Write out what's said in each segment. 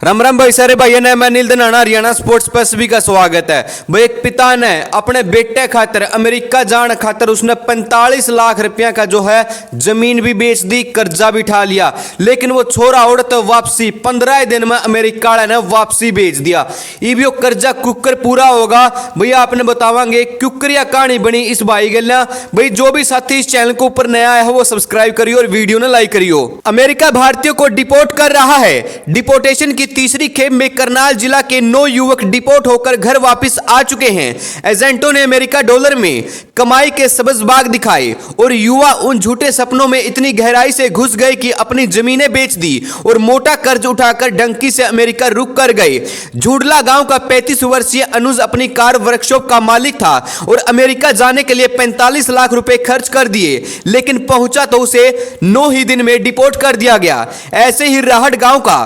राम राम भाई सारे भाइयों ने मैं नील दनाना हरियाणा स्पोर्ट्स पर सभी का स्वागत है। भाई एक पिता ने अपने बेटे खातर अमेरिका जान खातर उसने 45 लाख रुपया का जो है जमीन भी बेच दी, कर्जा भी उठा लिया, लेकिन वो छोरा उड़त वापसी 15 दिन में अमेरिका वाले ने वापसी भेज दिया। ये भी कर्जा कुकर पूरा होगा भैया, आपने बतावांगे क्यूकरिया कहानी बनी इस भाई गल्या। भाई जो भी साथी इस चैनल को ऊपर नया है वो सब्सक्राइब करियो और वीडियो ने लाइक करियो। अमेरिका भारतीयों को डिपोर्ट कर रहा है। डिपोर्टेशन की तीसरी खेप में करनाल जिला के 9 युवक डिपोर्ट होकर घर वापस आ चुके हैं। एजेंटों ने अमेरिका डॉलर में कमाई के सबज बाग दिखाए और युवा उन झूठे सपनों में इतनी गहराई से घुस गए कि अपनी जमीनें बेच दी और मोटा कर्ज उठाकर डंकी से अमेरिका रुक कर गए। झूडला गांव का 35 वर्षीय अनुज अपनी कार वर्कशॉप का मालिक था और अमेरिका जाने के लिए 45 लाख रुपए खर्च कर दिए, लेकिन पहुंचा तो उसे 9 ही दिन में डिपोर्ट कर दिया गया। ऐसे ही राहट गांव का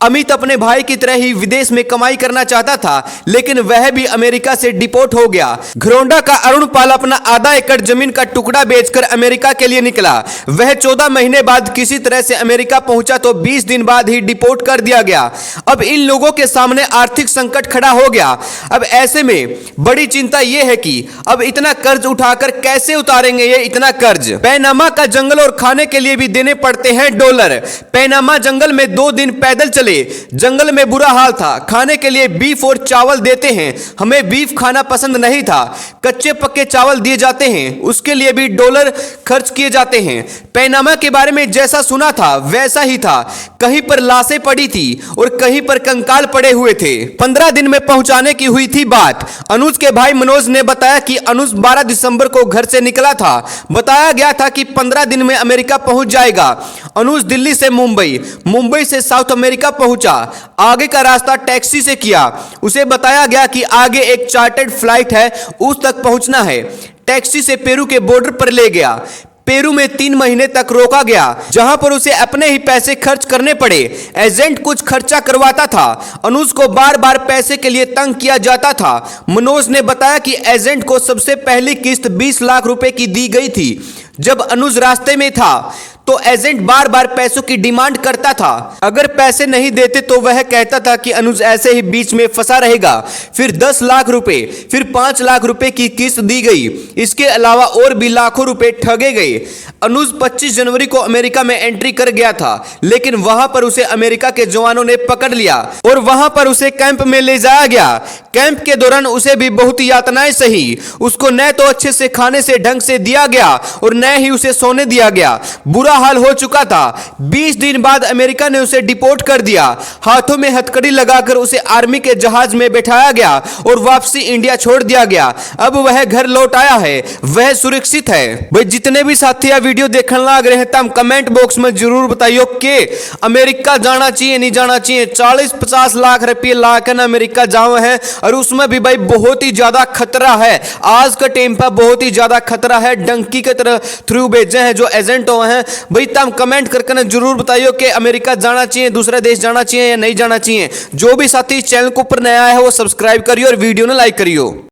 अमित अपने भाई की तरह ही विदेश में कमाई करना चाहता था, लेकिन वह भी अमेरिका से डिपोर्ट हो गया। घरोंडा का अरुण पाल अपना आधा एकड़ जमीन का टुकड़ा बेचकर अमेरिका के लिए निकला। वह 14 महीने बाद किसी तरह से अमेरिका पहुंचा तो 20 दिन बाद ही डिपोर्ट कर दिया गया। अब इन लोगों के सामने आर्थिक संकट खड़ा हो गया। अब ऐसे में बड़ी चिंता यह है कि अब इतना कर्ज उठाकर कैसे उतारेंगे ये इतना कर्ज। पैनामा का जंगल और खाने के लिए भी देने पड़ते हैं डॉलर। पैनामा जंगल में 2 दिन पैदल चले, जंगल में बुरा हाल था। खाने के लिए बीफ और चावल देते हैं, हमें बीफ खाना पसंद नहीं था। कच्चे पक्के चावल दिए जाते हैं, उसके लिए भी डॉलर खर्च किए जाते हैं। पैनामा के बारे में जैसा सुना था वैसा ही था। कहीं पर लाशें पड़ी थी और कहीं पर कंकाल पड़े हुए थे। 15 दिन में पहुंचाने की हुई थी बात। अनुज के भाई मनोज ने बताया कि अनुज 12 दिसंबर को घर से निकला था। बताया गया था कि 15 दिन में अमेरिका पहुंच जाएगा। अनुज दिल्ली से मुंबई, मुंबई से साउथ अमेरिका पहुंचा। आगे का रास्ता टैक्सी से किया। उसे बताया गया कि आगे एक चार्टर्ड फ्लाइट है, उस तक पहुंचना है। टैक्सी से पेरू के बॉर्डर पर ले गया। पेरू में 3 महीने तक रोका गया, जहां पर उसे अपने ही पैसे खर्च करने पड़े। एजेंट कुछ खर्चा करवाता था। अनुज को बार बार पैसे के लिए तंग किया जाता था। मनोज ने बताया कि एजेंट को सबसे पहली किस्त 20 लाख रुपए की दी गई थी। जब अनुज रास्ते में था तो एजेंट बार बार पैसों की डिमांड करता था। अगर पैसे नहीं देते तो वह कहता था कि अनुज ऐसे ही बीच में फंसा रहेगा। फिर 10 लाख रुपए, फिर 5 लाख रुपए की किस्त दी गई। इसके अलावा और भी लाखों रुपए ठगे गए। अनुज 25 जनवरी को अमेरिका में एंट्री कर गया था, लेकिन वहां पर उसे अमेरिका के जवानों ने पकड़ लिया और वहां पर उसे कैंप में ले जाया गया। कैंप के दौरान उसे भी बहुत यातनाएं सही। उसको न तो अच्छे से खाने से ढंग से दिया गया और न ही उसे सोने दिया गया। बुरा हाल हो चुका था। 20 दिन बाद अमेरिका ने उसे डिपोर्ट कर दिया। हाथों में हथकड़ी लगाकर उसे आर्मी के जहाज में बैठाया गया और वापसी इंडिया छोड़ दिया गया। अब वह घर लौट आया है, वह सुरक्षित है। भाई जितने भी साथी वीडियो देखने लग रहे हैं, तम कमेंट बॉक्स में जरूर बताइयो कि अमेरिका जाना चाहिए नहीं जाना चाहिए। 40-50 लाख रुपये लाकर ना अमेरिका जाओ है, और उसमें भी भाई बहुत ही ज्यादा खतरा है। आज का टाइम पर बहुत ही ज्यादा खतरा है। डंकी के तरह थ्रू भेजे हैं जो एजेंट हैं। भाई तम कमेंट करके जरूर बताइयो कि अमेरिका जाना चाहिए, दूसरे देश जाना चाहिए या नहीं जाना चाहिए। जो भी साथी इस चैनल को ऊपर नया है वो सब्सक्राइब करियो और वीडियो ने लाइक करियो।